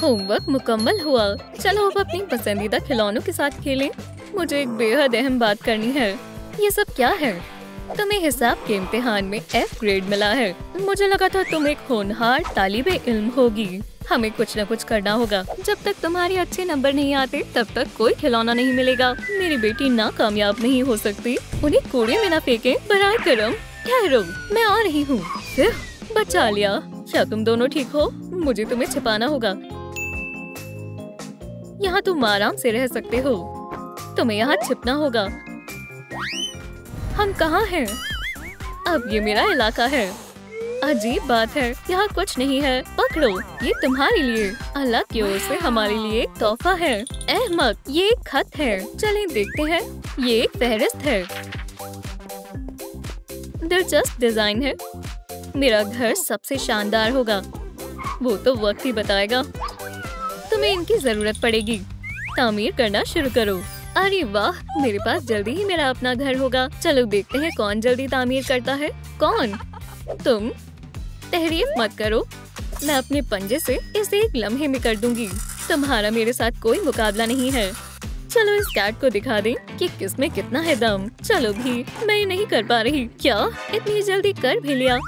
Homework मुकम्मल हुआ। चलो अब अपनी पसंदीदा खिलौनों के साथ खेलें। मुझे एक बेहद अहम बात करनी है। ये सब क्या है? तुम्हें हिसाब के इम्तिहान में F ग्रेड मिला है। मुझे लगा था तुम एक होनहार तालिबे इल्म होगी। हमें कुछ न कुछ करना होगा। जब तक तुम्हारे अच्छे नंबर नहीं आते तब तक कोई खिलौना नहीं मिलेगा। मेरी बेटी नाकामयाब नहीं हो सकती। उन्हें कूड़े में न फेंकें। बराए करम, ठहरो, मैं आ रही हूँ। बचा लिया। क्या तुम दोनों ठीक हो? मुझे तुम्हें छिपाना होगा। यहाँ तुम आराम से रह सकते हो। तुम्हें यहाँ छिपना होगा। हम कहाँ हैं? अब ये मेरा इलाका है। अजीब बात है, यहाँ कुछ नहीं है। पकड़ो, ये तुम्हारे लिए। अल्लाह की ओर से हमारे लिए एक तोहफा है। अहमद, ये एक खत है। चलें देखते हैं। ये एक फहरिस्त है। दिलचस्प डिजाइन है। मेरा घर सबसे शानदार होगा। वो तो वक्त ही बताएगा। तुम्हें इनकी जरूरत पड़ेगी। तामीर करना शुरू करो। अरे वाह, मेरे पास जल्दी ही मेरा अपना घर होगा। चलो देखते हैं कौन जल्दी तामीर करता है। कौन? तुम। तहरीफ मत करो। मैं अपने पंजे से इसे एक लम्हे में कर दूंगी। तुम्हारा मेरे साथ कोई मुकाबला नहीं है। चलो इस कैट को दिखा दें कि किसमें कितना है दम। चलो भी, मैं नहीं कर पा रही। क्या इतनी जल्दी कर भी लिया?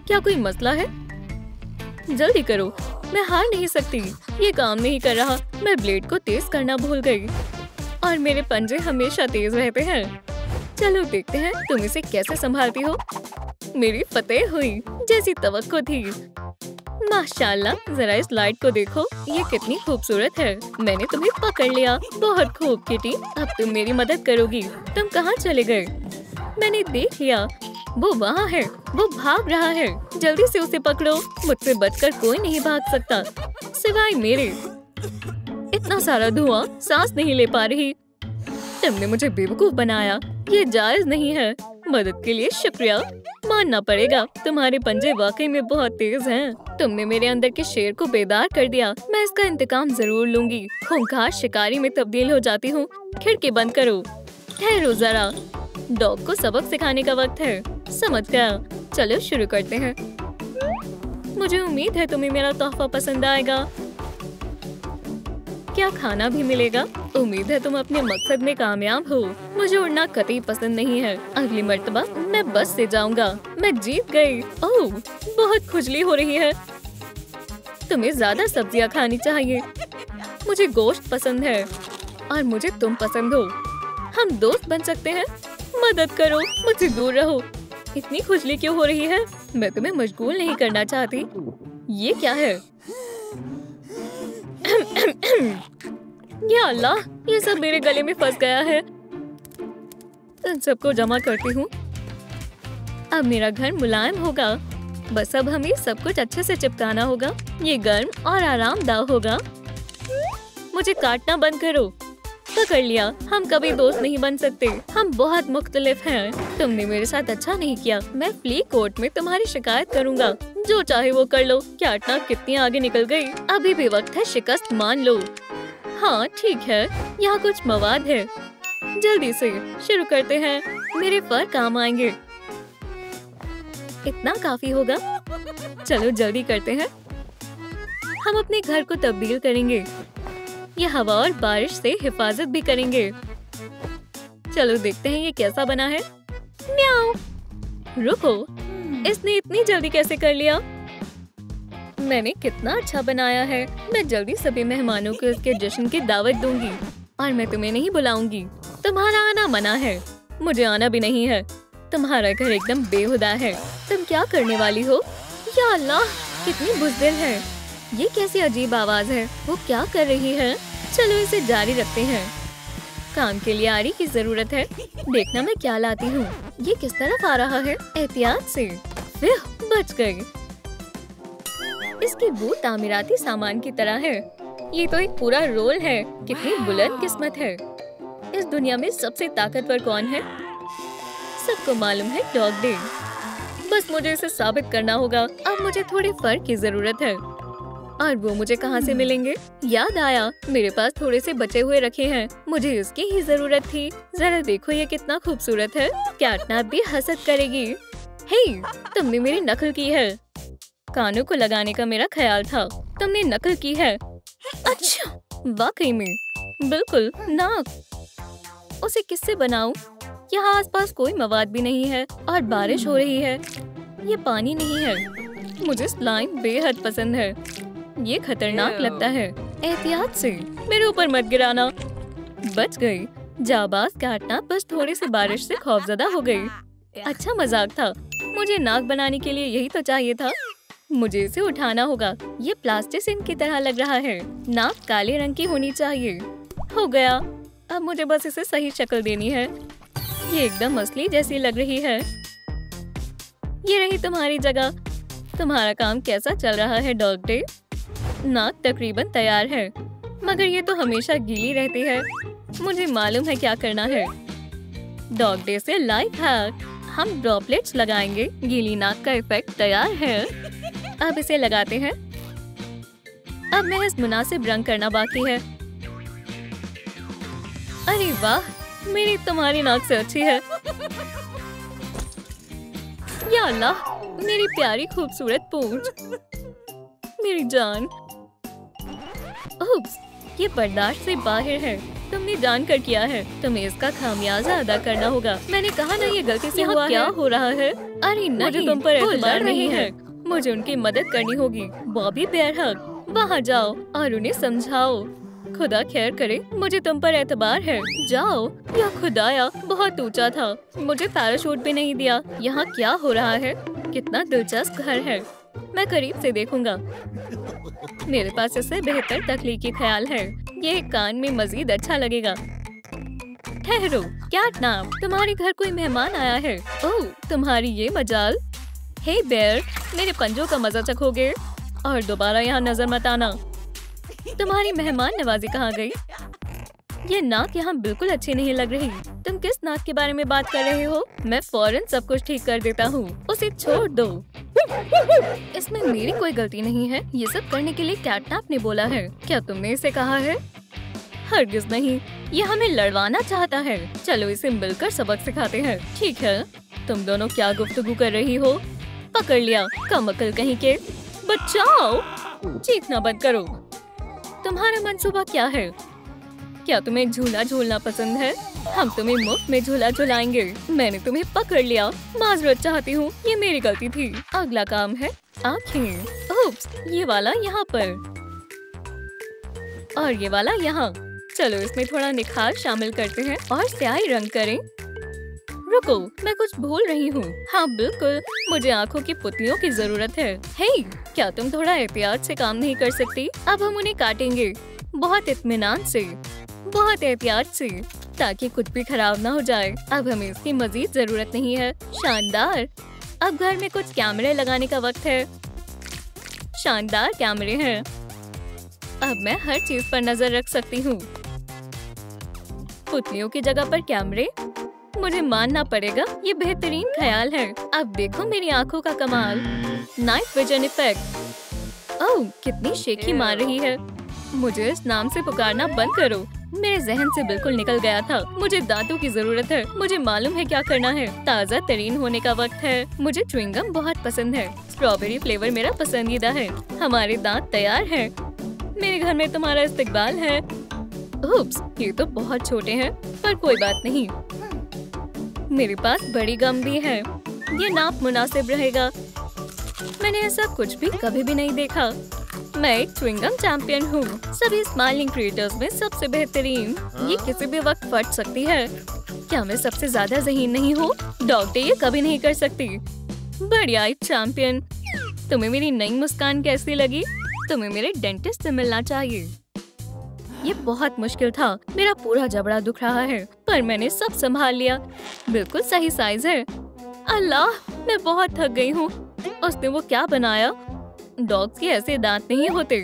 क्या कोई मसला है? जल्दी करो, मैं हार नहीं सकती। ये काम नहीं कर रहा। मैं ब्लेड को तेज करना भूल गई और मेरे पंजे हमेशा तेज रहते हैं। चलो देखते हैं तुम इसे कैसे संभालती हो। मेरी फतेह हुई, जैसी तवक्को थी। माशाल्लाह, जरा इस लाइट को देखो, ये कितनी खूबसूरत है। मैंने तुम्हें पकड़ लिया। बहुत खूब किटी, अब तुम मेरी मदद करोगी। तुम कहाँ चले गए? मैंने देख लिया, वो वहाँ है। वो भाग रहा है। जल्दी से उसे पकड़ो। मुझसे बचकर कोई नहीं भाग सकता सिवाय मेरे। इतना सारा धुआं, सांस नहीं ले पा रही। तुमने मुझे बेवकूफ बनाया। ये जायज नहीं है। मदद के लिए शुक्रिया। मानना पड़ेगा, तुम्हारे पंजे वाकई में बहुत तेज हैं। तुमने मेरे अंदर के शेर को बेदार कर दिया। मैं इसका इंतकाम जरूर लूंगी। खूंखार शिकारी में तब्दील हो जाती हूँ। खिड़की बंद करो। ठहरो जरा, डॉग को सबक सिखाने का वक्त है। समझ गया। चलो शुरू करते हैं। मुझे उम्मीद है तुम्हें मेरा तोहफा पसंद आएगा। क्या खाना भी मिलेगा? उम्मीद है तुम अपने मकसद में कामयाब हो। मुझे उड़ना कतई पसंद नहीं है। अगली मर्तबा मैं बस से जाऊंगा। मैं जीत गई। ओह, बहुत खुजली हो रही है। तुम्हें ज्यादा सब्जियां खानी चाहिए। मुझे गोश्त पसंद है और मुझे तुम पसंद हो। हम दोस्त बन सकते हैं। मदद करो, मुझसे दूर रहो। इतनी खुजली क्यों हो रही है? मैं तुम्हें मशगूल नहीं करना चाहती। ये क्या है? या अल्लाह, ये सब मेरे गले में फंस गया है। इन सबको जमा करती हूँ। अब मेरा घर मुलायम होगा। बस अब हमें सब कुछ अच्छे से चिपकाना होगा। ये गर्म और आरामदायक होगा। मुझे काटना बंद करो। पकड़ लिया। हम कभी दोस्त नहीं बन सकते। हम बहुत मुख्तलिफ हैं। तुमने मेरे साथ अच्छा नहीं किया। मैं फ्ली कोर्ट में तुम्हारी शिकायत करूँगा। जो चाहे वो कर लो। कैटना कितनी आगे निकल गई। अभी भी वक्त है शिकस्त मान लो। हाँ ठीक है, यहाँ कुछ मवाद है। जल्दी से शुरू करते हैं। मेरे फर काम आएंगे। इतना काफी होगा। चलो जल्दी करते हैं। हम अपने घर को तब्दील करेंगे। ये हवा और बारिश से हिफाजत भी करेंगे। चलो देखते हैं ये कैसा बना है। म्याऊ। रुको, इसने इतनी जल्दी कैसे कर लिया? मैंने कितना अच्छा बनाया है। मैं जल्दी सभी मेहमानों को इसके जश्न की दावत दूंगी और मैं तुम्हें नहीं बुलाऊंगी। तुम्हारा आना मना है। मुझे आना भी नहीं है। तुम्हारा घर एकदम बेहुदा है। तुम क्या करने वाली हो? या अल्लाह, कितनी बुज़दिल है। ये कैसी अजीब आवाज है। वो क्या कर रही है? चलो इसे जारी रखते हैं। काम के लिए आरी की जरूरत है। देखना मैं क्या लाती हूँ। ये किस तरफ आ रहा है? एहतियात से। बच गई। इसकी बू तामीराती सामान की तरह है। ये तो एक पूरा रोल है। कितनी बुलंद किस्मत है। इस दुनिया में सबसे ताकतवर कौन है? सबको मालूम है, डॉग डे। बस मुझे इसे साबित करना होगा। अब मुझे थोड़े फर की जरूरत है और वो मुझे कहाँ से मिलेंगे? याद आया, मेरे पास थोड़े से बचे हुए रखे हैं। मुझे इसकी ही जरूरत थी। जरा देखो ये कितना खूबसूरत है। कैटनैप भी हसद करेगी। हे, तुमने मेरी नकल की है। कानों को लगाने का मेरा ख्याल था। तुमने नकल की है। अच्छा, वाकई में बिल्कुल नाक। उसे किससे बनाऊं? यहाँ आसपास कोई मवाद भी नहीं है और बारिश हो रही है। ये पानी नहीं है। मुझे स्लाइम बेहद पसंद है। ये खतरनाक लगता है। एहतियात से, मेरे ऊपर मत गिराना। बच गई। जाबाज काटना बस थोड़ी सी बारिश से खौफजदा हो गई। अच्छा मजाक था। मुझे नाक बनाने के लिए यही तो चाहिए था। मुझे इसे उठाना होगा। ये प्लास्टिसिन की तरह लग रहा है। नाक काले रंग की होनी चाहिए। हो गया। अब मुझे बस इसे सही शक्ल देनी है। ये एकदम असली जैसी लग रही है। ये रही तुम्हारी जगह। तुम्हारा काम कैसा चल रहा है डॉग डे? नाक तकरीबन तैयार है, मगर ये तो हमेशा गीली रहती है। मुझे मालूम है क्या करना है। डॉग डे से लाइफ हैक, हम ड्रॉपलेट्स लगाएंगे। गीली नाक का इफेक्ट तैयार है। अब इसे लगाते हैं। अब मैं इस मुनासिब रंग करना बाकी है। अरे वाह, मेरी तुम्हारी नाक से अच्छी है। या अल्लाह, मेरी प्यारी खूबसूरत पूंछ, मेरी जान। उप्स, ये बर्दाश्त से बाहर है। तुमने जानकर किया है। तुम्हें इसका खामियाजा अदा करना होगा। मैंने कहा ना, ये गलती से हुआ। क्या हो रहा है? अरे नहीं, मुझे तुम पर एतबार नहीं है। मुझे उनकी मदद करनी होगी। बॉबी बेयरहक, वहाँ जाओ और उन्हें समझाओ। खुदा खैर करे, मुझे तुम पर एतबार है। जाओ। या खुदाया, बहुत ऊंचा था। मुझे पैराशूट भी नहीं दिया। यहाँ क्या हो रहा है? कितना दिलचस्प घर है। मैं करीब से देखूंगा। मेरे पास इससे बेहतर तख्लीकी ख्याल है। ये कान में मजीद अच्छा लगेगा। ठहरो, कैटनैप, तुम्हारे घर कोई मेहमान आया है। ओह, तुम्हारी ये मजाल। हे बेयर, मेरे पंजों का मजा चखोगे और दोबारा यहाँ नजर मत आना। तुम्हारी मेहमान नवाजी कहाँ गई? ये नाक यहाँ बिल्कुल अच्छी नहीं लग रही। तुम किस नाक के बारे में बात कर रहे हो? मैं फौरन सब कुछ ठीक कर देता हूँ। उसे छोड़ दो। इसमें मेरी कोई गलती नहीं है। ये सब करने के लिए कैटनैप ने बोला है। क्या तुमने इसे कहा है? हरगिज नहीं। ये हमें लड़वाना चाहता है। चलो इसे मिलकर सबक सिखाते हैं। ठीक है। तुम दोनों क्या गुफ्तगू कर रही हो? पकड़ लिया, कमअकल कहीं के। बचाओ। चीखना बंद करो। तुम्हारा मंसूबा क्या है? क्या तुम्हें झूला झूलना पसंद है? हम तुम्हें मुफ्त में झूला झुलाएंगे। मैंने तुम्हें पकड़ लिया। माजरत चाहती हूँ, ये मेरी गलती थी। अगला काम है आँखें। ओप्स, ये वाला यहाँ पर और ये वाला यहाँ। चलो इसमें थोड़ा निखार शामिल करते हैं और स्याही रंग करें। रुको, मैं कुछ भूल रही हूँ। हाँ बिल्कुल, मुझे आँखों की पुतलियों की जरूरत है। हे, क्या तुम थोड़ा एहतियात से काम नहीं कर सकती? अब हम उन्हें काटेंगे, बहुत इत्मीनान से, बहुत एहतियात से, ताकि कुछ भी खराब ना हो जाए। अब हमें इसकी मजीद जरूरत नहीं है। शानदार। अब घर में कुछ कैमरे लगाने का वक्त है। शानदार कैमरे हैं। अब मैं हर चीज पर नजर रख सकती हूँ। पुतलियों की जगह पर कैमरे, मुझे मानना पड़ेगा, ये बेहतरीन ख्याल है। अब देखो मेरी आंखों का कमाल। Night vision effect. ओह, कितनी शेखी मार रही है। मुझे इस नाम से पुकारना बंद करो। मेरे जहन से बिल्कुल निकल गया था। मुझे दांतों की जरूरत है। मुझे मालूम है क्या करना है। ताज़ा तरीन होने का वक्त है। मुझे च्युइंगम बहुत पसंद है। स्ट्रॉबेरी फ्लेवर मेरा पसंदीदा है। हमारे दांत तैयार हैं। मेरे घर में तुम्हारा इस्तकबाल है। उप्स, ये तो बहुत छोटे हैं, पर कोई बात नहीं। मेरे पास बड़ी गम भी है। ये नाप मुनासिब रहेगा। मैंने ऐसा कुछ भी कभी भी नहीं देखा। मैं एक च्युइंगम चैंपियन हूँ। सभी स्माइलिंग क्रिएटर्स में सबसे बेहतरीन। ये किसी भी वक्त फट सकती है। क्या मैं सबसे ज्यादा ज़हीन नहीं हूँ? डॉग डे ये कभी नहीं कर सकती। बढ़िया चैंपियन। तुम्हें मेरी नई मुस्कान कैसी लगी? तुम्हें मेरे डेंटिस्ट से मिलना चाहिए। ये बहुत मुश्किल था। मेरा पूरा जबड़ा दुख रहा है, पर मैंने सब संभाल लिया। बिल्कुल सही साइज है। अल्लाह, मैं बहुत थक गई हूँ। उसने वो क्या बनाया? डॉग्स के ऐसे दांत नहीं होते।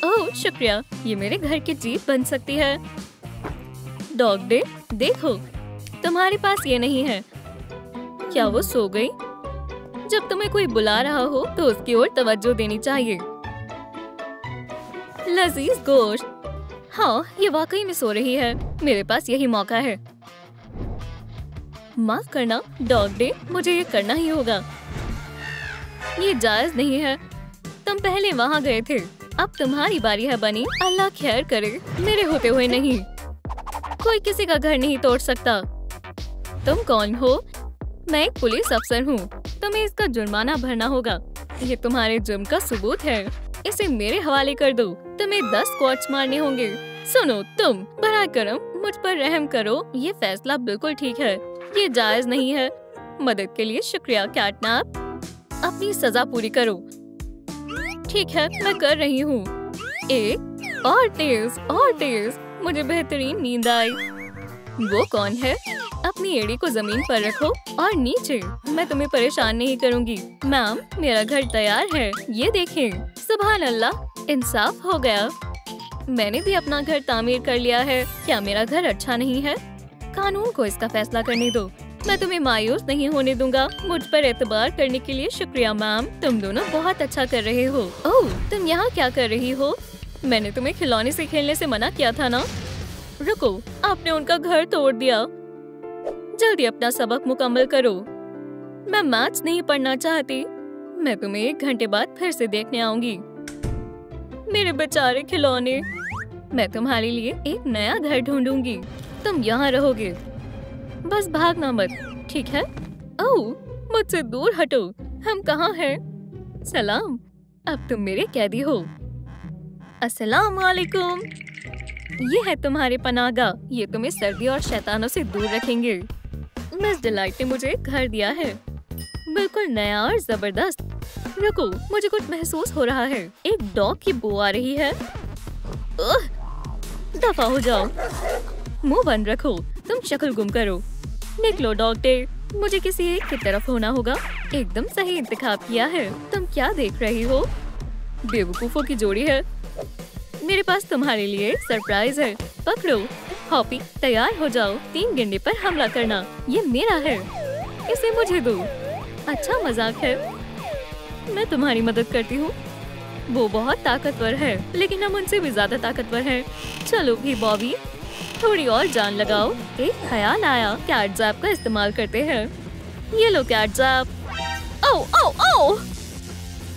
ओह शुक्रिया, ये मेरे घर की जीत बन सकती है। डॉग डे, देखो, तुम्हारे पास ये नहीं है। क्या वो सो गई? जब तुम्हें कोई बुला रहा हो तो उसकी ओर तवज्जो देनी चाहिए। लजीज गोश्त। हाँ, ये वाकई में सो रही है। मेरे पास यही मौका है। माफ करना डॉग डे, मुझे ये करना ही होगा। ये जायज नहीं है। हम पहले वहाँ गए थे। अब तुम्हारी बारी है बनी। अल्लाह खैर करे, मेरे होते हुए नहीं। कोई किसी का घर नहीं तोड़ सकता। तुम कौन हो? मैं एक पुलिस अफसर हूँ। तुम्हें इसका जुर्माना भरना होगा। ये तुम्हारे जुर्म का सबूत है। इसे मेरे हवाले कर दो। तुम्हें 10 स्क्वॉट्स मारने होंगे। सुनो तुम, बराए करम मुझ पर रहम करो। ये फैसला बिल्कुल ठीक है। ये जायज नहीं है। मदद के लिए शुक्रिया कैटनैप। अपनी सजा पूरी करो। ठीक है, मैं कर रही हूँ। एक और तेज और तेज। मुझे बेहतरीन नींद आई। वो कौन है? अपनी एड़ी को जमीन पर रखो और नीचे। मैं तुम्हें परेशान नहीं करूँगी। मैम, मेरा घर तैयार है। ये देखें। सुभान अल्लाह, इंसाफ हो गया। मैंने भी अपना घर तामीर कर लिया है। क्या मेरा घर अच्छा नहीं है? कानून को इसका फैसला करने दो। मैं तुम्हें मायूस नहीं होने दूंगा। मुझ पर एतबार करने के लिए शुक्रिया मैम। तुम दोनों बहुत अच्छा कर रहे हो। ओह, तुम यहाँ क्या कर रही हो? मैंने तुम्हें खिलौने से खेलने से मना किया था ना। रुको, आपने उनका घर तोड़ दिया। जल्दी अपना सबक मुकम्मल करो। मैं मैथ्स नहीं पढ़ना चाहती। मैं तुम्हें 1 घंटे बाद फिर से देखने आऊंगी। मेरे बेचारे खिलौने। मैं तुम्हारे लिए एक नया घर ढूंढूंगी। तुम यहाँ रहोगे। बस भागना मत, ठीक है? ओह, मुझसे दूर हटो। हम कहाँ हैं? सलाम, अब तुम मेरे कैदी हो। अस्सलाम वालेकुम। ये है तुम्हारे पनाहगाह। ये तुम्हें सर्दी और शैतानों से दूर रखेंगे। मिस डिलाइट ने मुझे घर दिया है, बिल्कुल नया और जबरदस्त। रुको, मुझे कुछ महसूस हो रहा है। एक डॉग की बू आ रही है। दफा हो जाओ। मुंह बंद रखो। तुम शक्ल गुम करो। निकलो डॉग डे। मुझे किसी एक की तरफ होना होगा। एकदम सही इंतखाब किया है। तुम क्या देख रही हो? बेवकूफों की जोड़ी है। मेरे पास तुम्हारे लिए सरप्राइज है। पकड़ो। हॉपी, तैयार हो जाओ। 3 गेंडे पर हमला करना। ये मेरा है। इसे मुझे दो। अच्छा मजाक है। मैं तुम्हारी मदद करती हूँ। वो बहुत ताकतवर है, लेकिन हम उनसे भी ज्यादा ताकतवर हैं। चलो भी बॉबी, थोड़ी और जान लगाओ। एक ख्याल आया, कैट ज़ैप का इस्तेमाल करते हैं। ये लो कैट ज़ैप। ओह ओह ओह,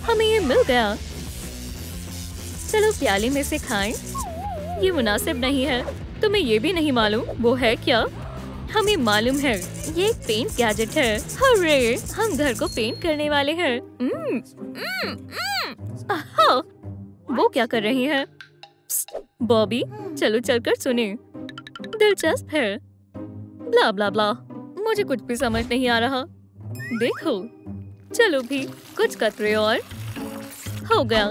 हमें ये मिल गया। चलो प्याले में से खाएं। ये मुनासिब नहीं है। तुम्हें ये भी नहीं मालूम वो है क्या? हमें मालूम है, ये एक पेंट गैजेट है। हर्रे, हम घर को पेंट करने वाले हैं। वो क्या कर रही है? बॉबी, चलो चलकर सुने। दिलचस्प है। ब्ला ब्ला ब्ला। मुझे कुछ भी समझ नहीं आ रहा। देखो, चलो भी कुछ कतरे और। हो गया।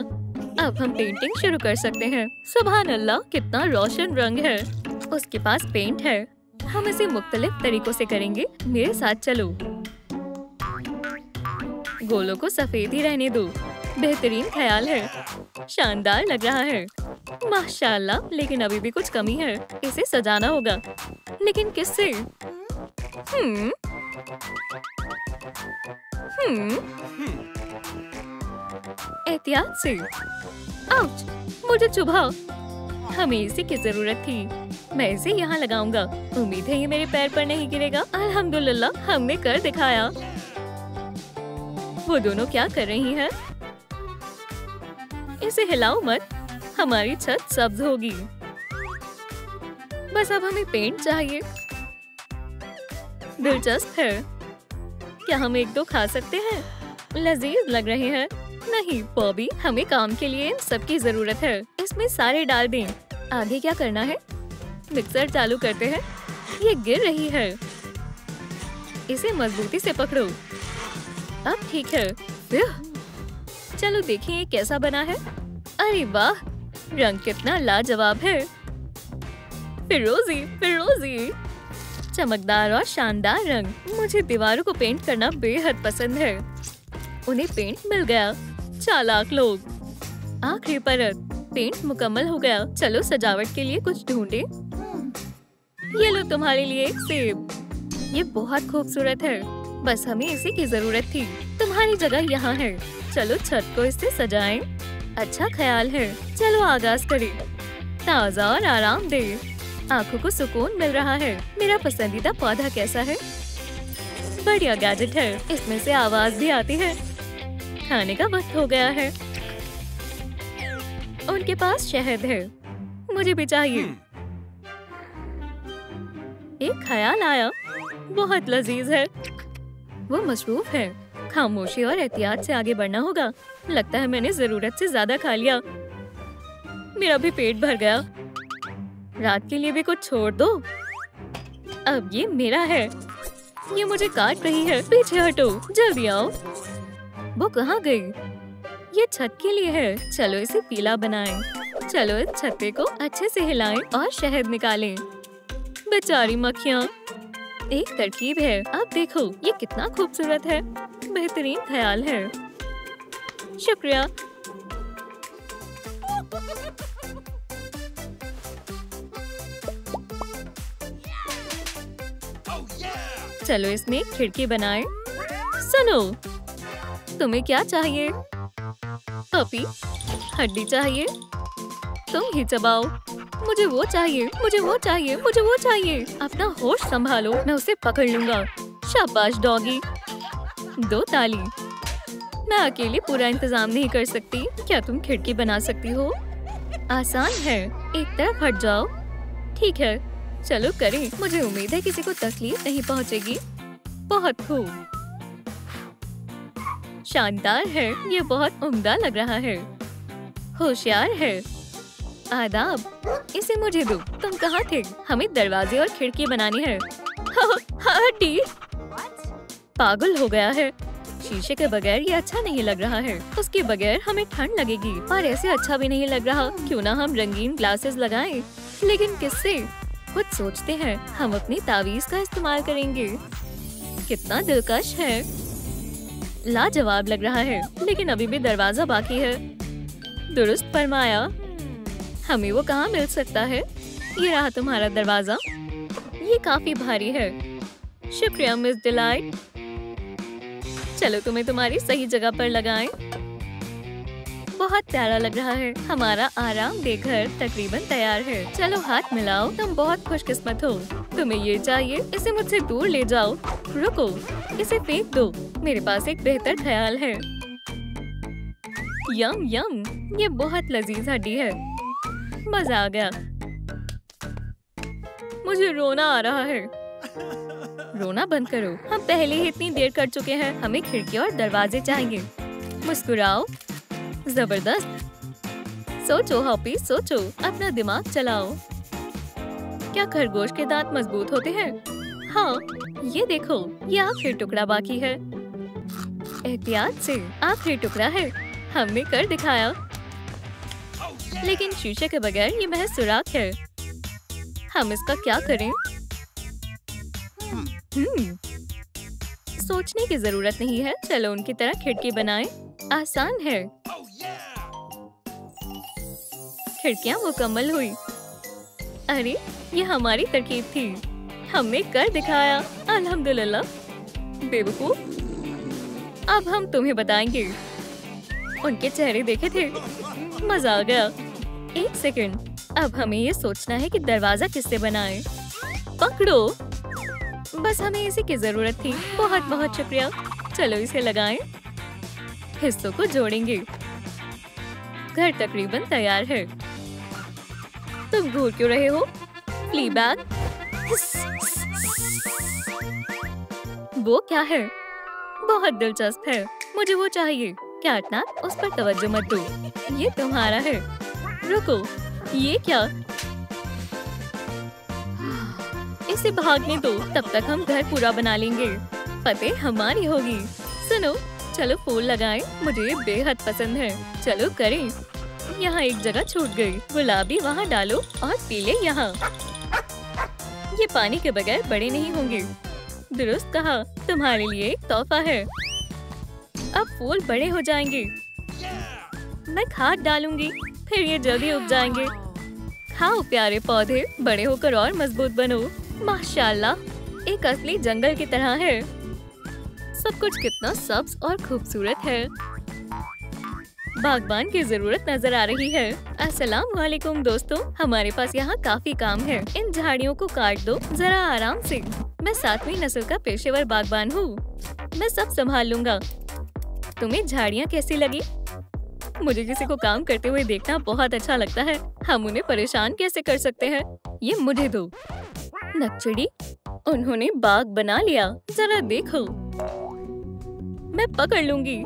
अब हम पेंटिंग शुरू कर सकते हैं। सुभान अल्लाह, कितना रोशन रंग है। उसके पास पेंट है। हम इसे मुख्तलिफ तरीकों से करेंगे। मेरे साथ चलो। गोलों को सफेद ही रहने दो। बेहतरीन ख्याल है। शानदार लग रहा है। माशाल्लाह, लेकिन अभी भी कुछ कमी है। इसे सजाना होगा, लेकिन किससे? एहतियात से। आउच, मुझे चुभा। हमें इसी की जरूरत थी। मैं इसे यहाँ लगाऊंगा। उम्मीद है ये मेरे पैर पर नहीं गिरेगा। अल्हम्दुलिल्लाह, हमने कर दिखाया। वो दोनों क्या कर रही हैं? इसे हिलाओ मत, हमारी छत सब्ज होगी। बस अब हमें पेंट चाहिए। दिलचस्प है। क्या हम 1-2 खा सकते हैं? लजीज लग रहे हैं। नहीं बॉबी, हमें काम के लिए इन सब की जरूरत है। इसमें सारे डाल दें। आगे क्या करना है? मिक्सर चालू करते हैं। ये गिर रही है। इसे मजबूती से पकड़ो। अब ठीक है। चलो देखें ये कैसा बना है। अरे वाह, रंग कितना लाजवाब है। फिरोजी फिरोजी, चमकदार और शानदार रंग। मुझे दीवारों को पेंट करना बेहद पसंद है। उन्हें पेंट मिल गया। चालाक लोग। आखिरी परत, पेंट मुकम्मल हो गया। चलो सजावट के लिए कुछ ढूंढे। ये लो तुम्हारे लिए एक सेब। ये बहुत खूबसूरत है। बस हमें इसी की जरूरत थी। तुम्हारी जगह यहाँ है। चलो छत को इससे सजाएं। अच्छा ख्याल है। चलो आगाज करें। ताज़ा और आरामदेह। आंखों को सुकून मिल रहा है। मेरा पसंदीदा पौधा कैसा है? बढ़िया गैजेट है। इसमें से आवाज भी आती है। खाने का वक्त हो गया है। उनके पास शहद है, मुझे भी चाहिए। एक ख्याल आया, बहुत लजीज है। वो मशरूफ है। खामोशी और एहतियात से आगे बढ़ना होगा। लगता है मैंने जरूरत से ज्यादा खा लिया। मेरा भी पेट भर गया। रात के लिए भी कुछ छोड़ दो। अब ये मेरा है। ये मुझे काट रही है। पीछे हटो, जल्दी आओ। वो कहाँ गई? ये छत के लिए है। चलो इसे पीला बनाएं। चलो इस छत्ते को अच्छे से हिलाएं और शहद निकालें। बेचारी मक्खियाँ। एक तरकीब है। अब देखो ये कितना खूबसूरत है। बेहतरीन ख्याल है। शुक्रिया। चलो इसमें खिड़की बनाएं। सुनो, तुम्हें क्या चाहिए? पपी, हड्डी चाहिए? तुम ही चबाओ। मुझे वो चाहिए, मुझे वो चाहिए, मुझे वो चाहिए। अपना होश संभालो, मैं उसे पकड़ लूंगा। शाबाश डॉगी। 2 ताली। मैं अकेली पूरा इंतजाम नहीं कर सकती। क्या तुम खिड़की बना सकती हो? आसान है। एक तरफ हट जाओ। ठीक है, चलो करें। मुझे उम्मीद है किसी को तकलीफ नहीं पहुंचेगी। बहुत खूब। शानदार है। ये बहुत उम्दा लग रहा है। होशियार है। आदाब। इसे मुझे दो। तुम कहाँ थे? हमें दरवाजे और खिड़की बनानी है। हड्डी। पागल हो गया है। शीशे के बगैर ये अच्छा नहीं लग रहा है। उसके बगैर हमें ठंड लगेगी और ऐसे अच्छा भी नहीं लग रहा। क्यों ना हम रंगीन ग्लासेस लगाएं? लेकिन किससे? कुछ सोचते हैं। हम अपनी तावीज का इस्तेमाल करेंगे। कितना दिलकश है। लाजवाब लग रहा है। लेकिन अभी भी दरवाजा बाकी है। दुरुस्त फरमाया। हमें वो कहाँ मिल सकता है? ये रहा तुम्हारा दरवाजा। ये काफी भारी है। शुक्रिया मिस डिलाइट। चलो तुम्हें तुम्हारी सही जगह पर लगाएं। बहुत प्यारा लग रहा है। हमारा आरामदेह घर तकरीबन तैयार है। चलो हाथ मिलाओ। तुम बहुत खुशकिस्मत हो। तुम्हें ये चाहिए? इसे मुझसे दूर ले जाओ। रुको, इसे फेंक दो। मेरे पास एक बेहतर ख्याल है। यम यम। ये बहुत लजीज हड्डी है। मजा आ गया। मुझे रोना आ रहा है। रोना बंद करो। हम पहले ही इतनी देर कर चुके हैं। हमें खिड़की और दरवाजे चाहिए। मुस्कुराओ। जबरदस्त। सोचो हॉपी, सोचो। अपना दिमाग चलाओ। क्या खरगोश के दांत मजबूत होते हैं? हाँ, ये देखो, ये आखिरी टुकड़ा बाकी है। एहतियात से। आखिरी टुकड़ा है। हमने कर दिखाया। लेकिन शीशे के बगैर ये महज सुराख है। हम इसका क्या करें? सोचने की जरूरत नहीं है। चलो उनकी तरह खिड़की बनाएं। आसान है। खिड़कियां मुकम्मल हुई। अरे, ये हमारी तरकीब थी। हमने कर दिखाया। अल्हम्दुलिल्लाह। बेवकूफ। अब हम तुम्हें बताएंगे। उनके चेहरे देखे थे। मजा आ गया। एक सेकंड। अब हमें ये सोचना है कि दरवाजा किससे बनाएं। पकड़ो। बस हमें इसी की जरूरत थी। बहुत बहुत शुक्रिया। चलो इसे लगाएं। हिस्सों को जोड़ेंगे। घर तकरीबन तैयार है। तुम घूर क्यों रहे हो? फ्लीबैग। वो क्या है? बहुत दिलचस्प है। मुझे वो चाहिए। कैटनैप, उस पर तवज्जो मत दो। ये तुम्हारा है। रुको, ये क्या? इसे भागने दो। तब तक हम घर पूरा बना लेंगे। फतेह हमारी होगी। सुनो, चलो फूल लगाएं। मुझे ये बेहद पसंद है। चलो करें। यहाँ एक जगह छूट गई। गुलाबी वहाँ डालो और पीले यहाँ। ये पानी के बगैर बड़े नहीं होंगे। दुरुस्त कहा। तुम्हारे लिए एक तोहफा है। अब फूल बड़े हो जाएंगे। मैं खाद डालूंगी, फिर ये जल्दी उग जाएंगे। खाओ प्यारे पौधे, बड़े होकर और मजबूत बनो। माशाल्लाह, एक असली जंगल की तरह है। सब कुछ कितना सब्ज और खूबसूरत है। बागबान की जरूरत नजर आ रही है। अस्सलाम वालेकुम दोस्तों, हमारे पास यहाँ काफी काम है। इन झाड़ियों को काट दो जरा आराम से। मैं 7वीं नस्ल का पेशेवर बागबान हूँ। मैं सब संभाल लूंगा। तुम्हें झाड़ियाँ कैसी लगी? मुझे किसी को काम करते हुए देखना बहुत अच्छा लगता है। हम उन्हें परेशान कैसे कर सकते हैं? ये मुझे दो। नक्सड़ी, उन्होंने बाग बना लिया, जरा देखो। मैं पकड़ लूंगी।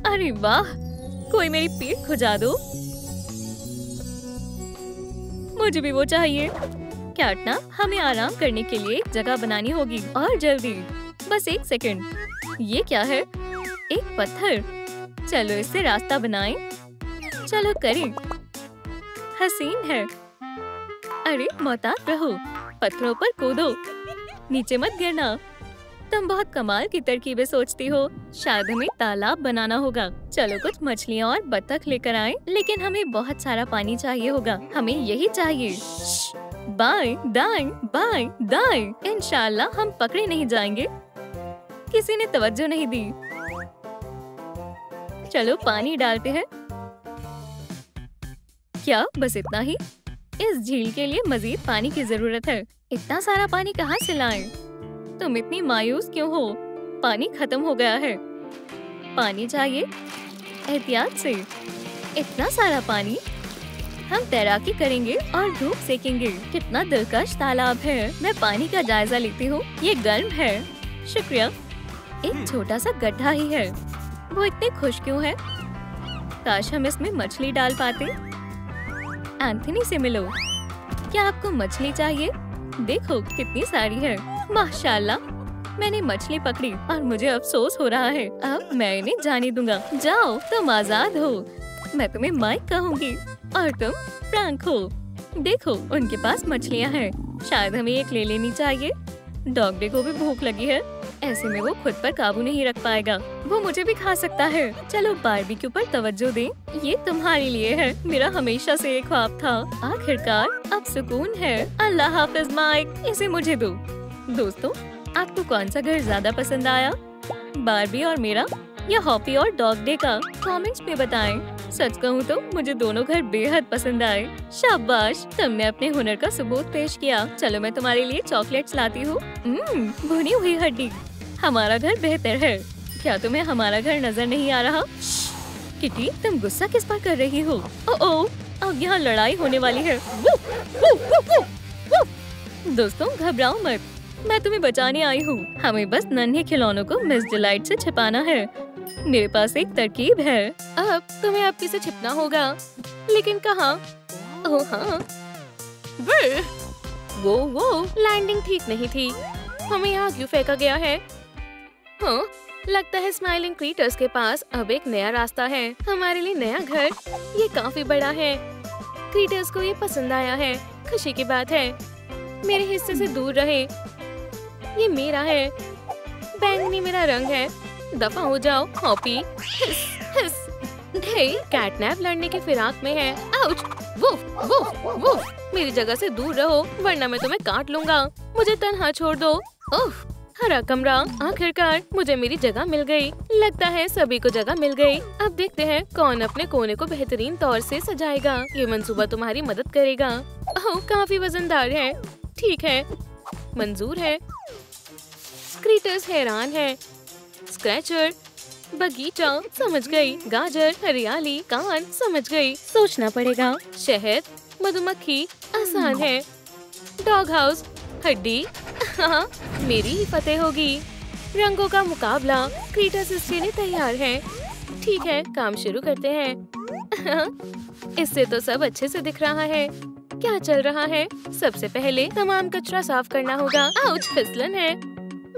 अरे वाह, कोई मेरी पीठ खुजा दो। मुझे भी वो चाहिए। कैटनैप, हमें आराम करने के लिए एक जगह बनानी होगी और जल्दी। बस 1 सेकंड। ये क्या है? एक पत्थर। चलो इससे रास्ता बनाएं। चलो करें। हसीन है। अरे मोहतात रहो, पत्थरों पर कूदो, नीचे मत गिरना। तुम बहुत कमाल की तरकीबें सोचती हो। शायद हमें तालाब बनाना होगा। चलो कुछ मछलियाँ और बत्तख लेकर आएं, लेकिन हमें बहुत सारा पानी चाहिए होगा। हमें यही चाहिए। बाएं, दाएं, बाएं, दाएं। इंशाल्लाह हम पकड़े नहीं जाएंगे। किसी ने तवज्जो नहीं दी। चलो पानी डालते हैं। क्या बस इतना ही? इस झील के लिए मजीद पानी की जरूरत है। इतना सारा पानी कहाँ से लाएं? तुम इतनी मायूस क्यों हो? पानी खत्म हो गया है। पानी चाहिए, एहतियात से। इतना सारा पानी। हम तैराकी करेंगे और धूप सेकेंगे। कितना दिलकश तालाब है। मैं पानी का जायजा लेती हूँ। ये गर्म है। शुक्रिया। एक छोटा सा गड्ढा ही है। वो इतने खुश क्यों है? काश हम इसमें मछली डाल पाते। एंथनी से मिलो। क्या आपको मछली चाहिए? देखो कितनी सारी है। माशाल्लाह, मैंने मछली पकड़ी और मुझे अफसोस हो रहा है। अब मैं इन्हें जाने दूंगा। जाओ, तुम आजाद हो। मैं तुम्हें माइक कहूँगी और तुम फ्रैंक हो। देखो उनके पास मछलियाँ हैं। शायद हमें एक ले लेनी चाहिए। डॉग डे को भी भूख लगी है। ऐसे में वो खुद पर काबू नहीं रख पाएगा। वो मुझे भी खा सकता है। चलो बारबेक्यू पर तवज्जो दें। ये तुम्हारे लिए है। मेरा हमेशा से एक ख्वाब था। आखिरकार अब सुकून है। अल्लाह हाफिज माइक। इसे मुझे दो। दोस्तों, आपको कौन सा घर ज्यादा पसंद आया? बारबी और मेरा या हॉपी और डॉग डे का? कमेंट्स में बताएं। सच कहूँ तो मुझे दोनों घर बेहद पसंद आए। शाबाश, तुमने अपने हुनर का सबूत पेश किया। चलो मैं तुम्हारे लिए चॉकलेट्स लाती हूँ। भुनी हुई हड्डी। हमारा घर बेहतर है। क्या तुम्हें हमारा घर नजर नहीं आ रहा? किटी, तुम गुस्सा किस पर कर रही हो? ओह, अब यहाँ लड़ाई होने वाली है। दोस्तों घबराओ मत, मैं तुम्हें बचाने आई हूँ। हमें बस नन्हे खिलौनों को मिस डिलाइट से छिपाना है। मेरे पास एक तरकीब है। अब तुम्हें आपकी से छिपना होगा, लेकिन कहाँ? ओह हाँ, वो लैंडिंग ठीक नहीं थी। हमें यहाँ क्यों फेंका गया है? हाँ, लगता है स्माइलिंग क्रीटर्स के पास अब एक नया रास्ता है। हमारे लिए नया घर। ये काफी बड़ा है। क्रीटर्स को ये पसंद आया है। खुशी की बात है। मेरे हिस्से से दूर रहे। ये मेरा है। बैंगनी मेरा रंग है। दफा हो जाओ हॉपी। हिस, हिस। हे, कैटनैप लड़ने की फिराक में है। आउच! Woof, woof, woof. मेरी जगह से दूर रहो, वरना मैं तुम्हें काट लूंगा। मुझे तन्हा छोड़ दो। ओह, हरा कमरा। आखिरकार मुझे मेरी जगह मिल गई। लगता है सभी को जगह मिल गई। अब देखते हैं कौन अपने कोने को बेहतरीन तौर से सजाएगा। ये मंसूबा तुम्हारी मदद करेगा। ओह, काफी वजनदार है। ठीक है, मंजूर है। क्रीटर्स हैरान है। स्क्रैचर, बगीचा, समझ गई। गाजर, हरियाली, कान, समझ गई। सोचना पड़ेगा। शहद, मधुमक्खी, आसान है। डॉग हाउस, हड्डी। हाँ, मेरी ही फतेह होगी। रंगों का मुकाबला। क्रीटर्स इसके लिए तैयार है। ठीक है, काम शुरू करते हैं। इससे तो सब अच्छे से दिख रहा है। क्या चल रहा है? सबसे पहले तमाम कचरा साफ करना होगा। आउच, फिसलन है।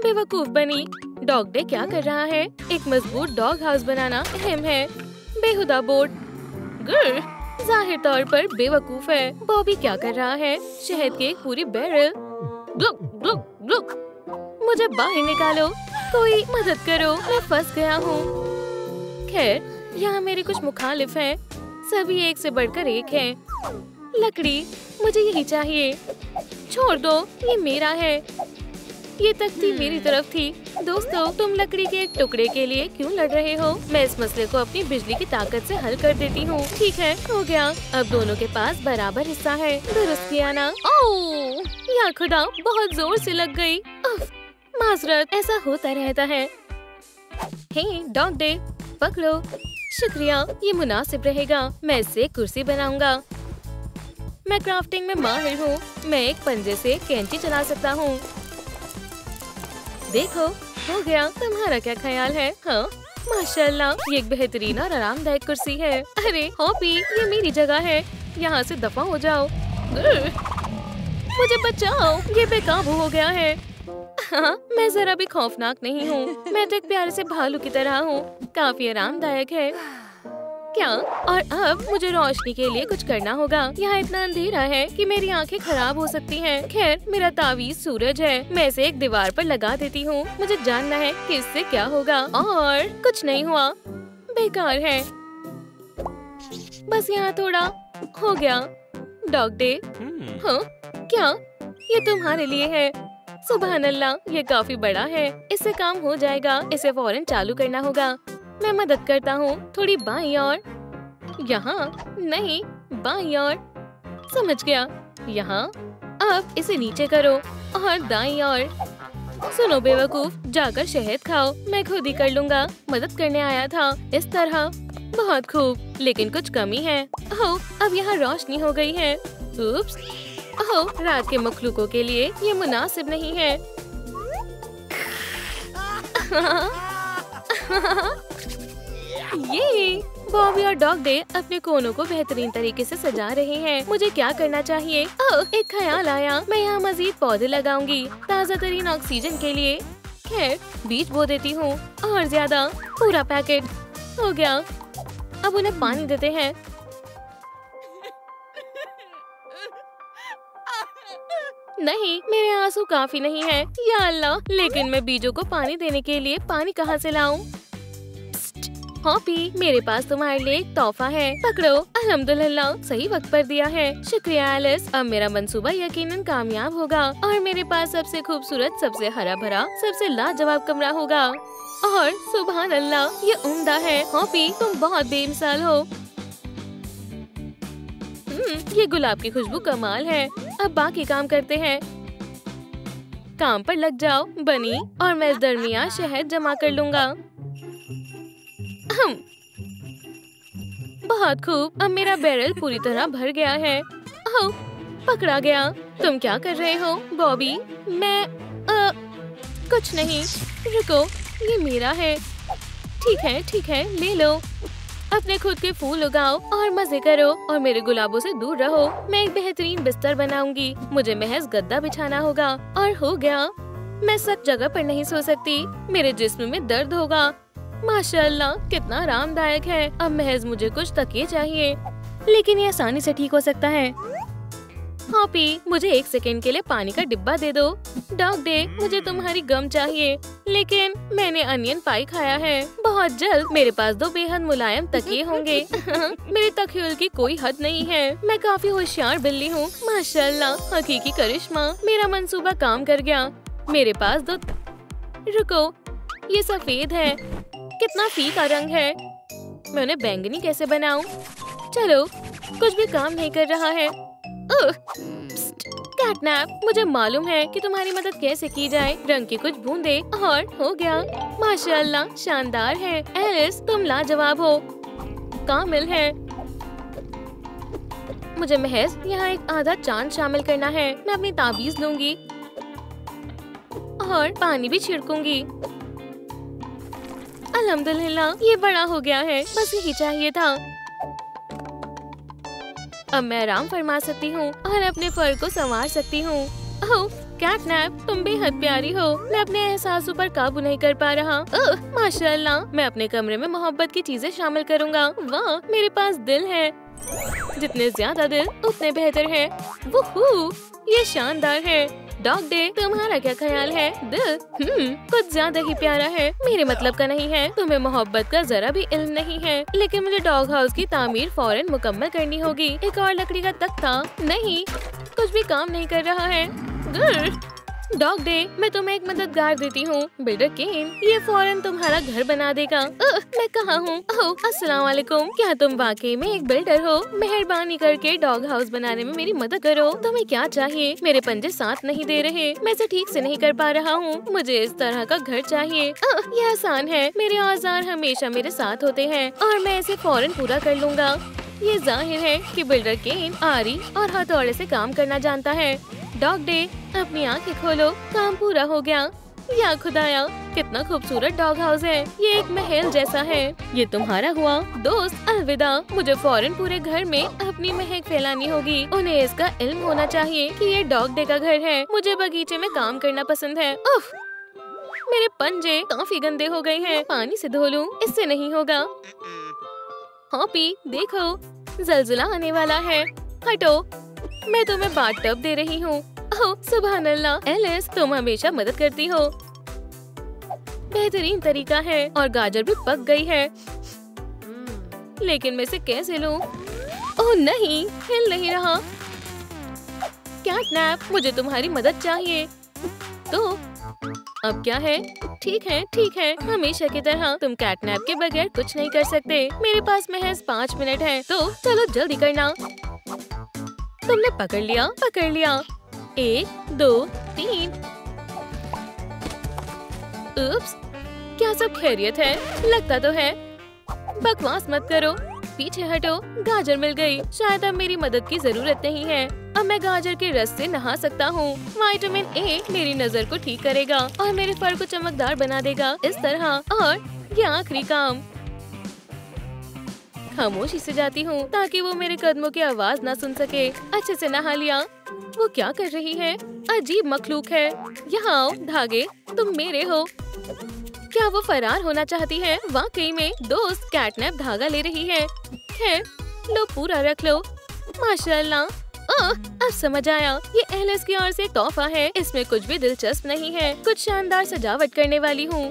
बेवकूफ बनी। डॉग डे क्या कर रहा है? एक मजबूत डॉग हाउस बनाना अहम है। बेहुदा बोर्ड। गुर, जाहिर तौर पर बेवकूफ है। बॉबी क्या कर रहा है? शहद की एक पूरी बैरल। ग्लुक, ग्लुक, ग्लुक। मुझे बाहर निकालो। कोई मदद करो, मैं फंस गया हूँ। खैर, यहाँ मेरे कुछ मुखालिफ हैं। सभी एक से बढ़कर एक हैं। लकड़ी, मुझे यही चाहिए। छोड़ दो, ये मेरा है। ये तख्ती मेरी तरफ थी। दोस्तों, तुम लकड़ी के एक टुकड़े के लिए क्यों लड़ रहे हो? मैं इस मसले को अपनी बिजली की ताकत से हल कर देती हूँ। ठीक है, हो गया। अब दोनों के पास बराबर हिस्सा है। दुरुस्त किया ना? ओह, या खुदा, बहुत जोर से लग गई। माजरत, ऐसा होता रहता है। हे डॉग डे, पकड़ो। शुक्रिया, ये मुनासिब रहेगा। मैं इससे कुर्सी बनाऊंगा। मैं क्राफ्टिंग में माहिर हूँ। मैं एक पंजे से कैंची चला सकता हूँ। देखो, हो गया। तुम्हारा क्या ख्याल है? हाँ, माशाल्लाह, ये एक बेहतरीन और आरामदायक कुर्सी है। अरे हॉपी, ये मेरी जगह है। यहाँ से दफा हो जाओ। मुझे बचाओ, ये बेकाबू हो गया है। हाँ, मैं जरा भी खौफनाक नहीं हूँ। मैं तो एक प्यारे से भालू की तरह हूँ। काफी आरामदायक है। क्या? और अब मुझे रोशनी के लिए कुछ करना होगा। यहाँ इतना अंधेरा है कि मेरी आंखें खराब हो सकती हैं। खैर, मेरा तावीज़ सूरज है। मैं इसे एक दीवार पर लगा देती हूँ। मुझे जानना है कि इससे क्या होगा। और कुछ नहीं हुआ। बेकार है। बस यहाँ थोड़ा हो गया। Dog day. हाँ, क्या? ये तुम्हारे लिए है। सुभान अल्लाह, ये काफी बड़ा है। इससे काम हो जाएगा। इसे फौरन चालू करना होगा। मैं मदद करता हूँ। थोड़ी बाईं ओर। यहाँ नहीं, बाईं ओर। समझ गया। यहाँ। अब इसे नीचे करो और दाईं ओर। सुनो बेवकूफ, जाकर शहद खाओ। मैं खुद ही कर लूँगा। मदद करने आया था। इस तरह। बहुत खूब, लेकिन कुछ कमी है। ओह, अब यहाँ रोशनी हो गई है। उप्स। ओह, रात के मखलूकों के लिए ये मुनासिब नहीं है। ये बॉबी और डॉग डे अपने कोनों को बेहतरीन तरीके से सजा रहे हैं। मुझे क्या करना चाहिए? ओह, एक ख्याल आया। मैं यहाँ मजीद पौधे लगाऊंगी, ताज़ा तरीन ऑक्सीजन के लिए। खैर, बीज बो देती हूँ। और ज्यादा। पूरा पैकेट हो गया। अब उन्हें पानी देते हैं। नहीं, मेरे आंसू काफी नहीं है। या अल्लाह, लेकिन मैं बीजों को पानी देने के लिए पानी कहाँ से लाऊं? हॉपी, मेरे पास तुम्हारे लिए एक तोहफा है। पकड़ो। अल्हम्दुलिल्लाह, सही वक्त पर दिया है। शुक्रिया एलिस। अब मेरा मंसूबा यकीनन कामयाब होगा और मेरे पास सबसे खूबसूरत, सबसे हरा भरा, सबसे लाजवाब कमरा होगा। और सुभान अल्लाह, ये उम्दा है। हॉपी, तुम बहुत बेमिसाल हो। ये गुलाब की खुशबू कमाल है। अब बाकी काम करते हैं। काम पर लग जाओ बनी, और मैं इस दरमियान शहद जमा कर लूंगा। बहुत खूब। अब मेरा बैरल पूरी तरह भर गया है। ओह, पकड़ा गया। तुम क्या कर रहे हो बॉबी? मैं कुछ नहीं। रुको, ये मेरा है। ठीक है, ले लो। अपने खुद के फूल उगाओ और मजे करो और मेरे गुलाबों से दूर रहो। मैं एक बेहतरीन बिस्तर बनाऊंगी। मुझे महज गद्दा बिछाना होगा और हो गया। मैं सख्त जगह पर नहीं सो सकती। मेरे जिस्म में दर्द होगा। माशाअल्लाह, कितना आरामदायक है। अब महज मुझे कुछ तकिए चाहिए, लेकिन ये आसानी से ठीक हो सकता है। हॉपी, मुझे 1 सेकंड के लिए पानी का डिब्बा दे दो। डॉग डे, मुझे तुम्हारी गम चाहिए, लेकिन मैंने अनियन पाई खाया है। बहुत जल्द मेरे पास 2 बेहद मुलायम तकिए होंगे। मेरे तकियों की कोई हद नहीं है। मैं काफी होशियार बिल्ली हूँ। माशाअल्लाह, हकीकी करिश्मा। मेरा मंसूबा काम कर गया। मेरे पास 2। रुको, ये सफेद है। कितना फीका रंग है। मैं उन्हें बैंगनी कैसे बनाऊं? चलो, कुछ भी काम नहीं कर रहा है। कैटनैप, मुझे मालूम है कि तुम्हारी मदद कैसे की जाए। रंग की कुछ बूंदे और हो गया। माशाअल्लाह, शानदार है। एलिस, तुम लाजवाब हो। कामिल है। मुझे महज यहाँ एक आधा चांद शामिल करना है। मैं अपनी ताबीज लूंगी और पानी भी छिड़कूंगी। अल्हम्दुलिल्लाह, ये बड़ा हो गया है। बस यही चाहिए था। अब मैं आराम फरमा सकती हूँ और अपने फर को संवार सकती हूँ। ओह कैटनैप, तुम बेहद प्यारी हो। मैं अपने एहसासों पर काबू नहीं कर पा रहा। माशाअल्लाह, मैं अपने कमरे में मोहब्बत की चीजें शामिल करूँगा। वाह, मेरे पास दिल है। जितने ज्यादा दिल उतने बेहतर है। वुहू, ये शानदार है। डॉग डे, तुम्हारा क्या ख्याल है? दिल कुछ ज्यादा ही प्यारा है। मेरे मतलब का नहीं है। तुम्हें मोहब्बत का जरा भी इल्म नहीं है, लेकिन मुझे डॉग हाउस की तामीर फौरन मुकम्मल करनी होगी। एक और लकड़ी का तख्ता नहीं, कुछ भी काम नहीं कर रहा है। डॉग डे, मैं तुम्हें एक मददगार देती हूँ। बिल्डर केन, ये फौरन तुम्हारा घर बना देगा। मैं कहाँ हूँ? ओह, अस्सलाम वालेकुम। क्या तुम वाकई में एक बिल्डर हो? मेहरबानी करके डॉग हाउस बनाने में मेरी मदद करो। तुम्हें क्या चाहिए? मेरे पंजे साथ नहीं दे रहे, मैं इसे ठीक से नहीं कर पा रहा हूँ। मुझे इस तरह का घर चाहिए। यह आसान है, मेरे औजार हमेशा मेरे साथ होते हैं और मैं इसे फौरन पूरा कर लूँगा। ये जाहिर है कि बिल्डर केन आरी और हथौड़े से काम करना जानता है। डॉग डे, अपनी आंखें खोलो, काम पूरा हो गया। या खुदाया, कितना खूबसूरत डॉग हाउस है। ये एक महल जैसा है। ये तुम्हारा हुआ। दोस्त अलविदा। मुझे फौरन पूरे घर में अपनी महक फैलानी होगी। उन्हें इसका इल्म होना चाहिए कि ये डॉग डे का घर है। मुझे बगीचे में काम करना पसंद है। उफ, मेरे पंजे काफी गंदे हो गए हैं। पानी से धो लूं, इससे नहीं होगा। हॉपी, देखो, जल्जला आने वाला है। हटो, मैं तुम्हें बाथटब दे रही हूँ। ओह, सुभान अल्लाह। एलिस, तुम हमेशा मदद करती हो। बेहतरीन तरीका है और गाजर भी पक गई है। लेकिन मैं इसे कैसे लूं? ओह नहीं, हिल नहीं रहा। कैटनैप, मुझे तुम्हारी मदद चाहिए। तो अब क्या है? ठीक है, हमेशा की तरह तुम कैटनैप के बगैर कुछ नहीं कर सकते। मेरे पास महज 5 मिनट है, तो चलो जल्दी करना। तुमने पकड़ लिया। 1, 2, 3। उप्स, क्या सब खैरियत है? लगता तो है। बकवास मत करो, पीछे हटो। गाजर मिल गई। शायद अब मेरी मदद की जरूरत नहीं है। अब मैं गाजर के रस से नहा सकता हूँ। विटामिन ए मेरी नजर को ठीक करेगा और मेरे फर को चमकदार बना देगा। इस तरह। और ये आखिरी काम। खामोशी से जाती हूँ ताकि वो मेरे कदमों की आवाज ना सुन सके। अच्छे से नहा लिया। वो क्या कर रही है? अजीब मखलूक है। यहाँ आओ, धागे, तुम मेरे हो। क्या वो फरार होना चाहती है? वाकई में। दोस्त, कैटनैप धागा ले रही है। खैर, लो, पूरा रख लो। माशाल्लाह। अब समझ आया, ये एलिस की ओर से तोहफा है। इसमें कुछ भी दिलचस्प नहीं है। कुछ शानदार सजावट करने वाली हूँ।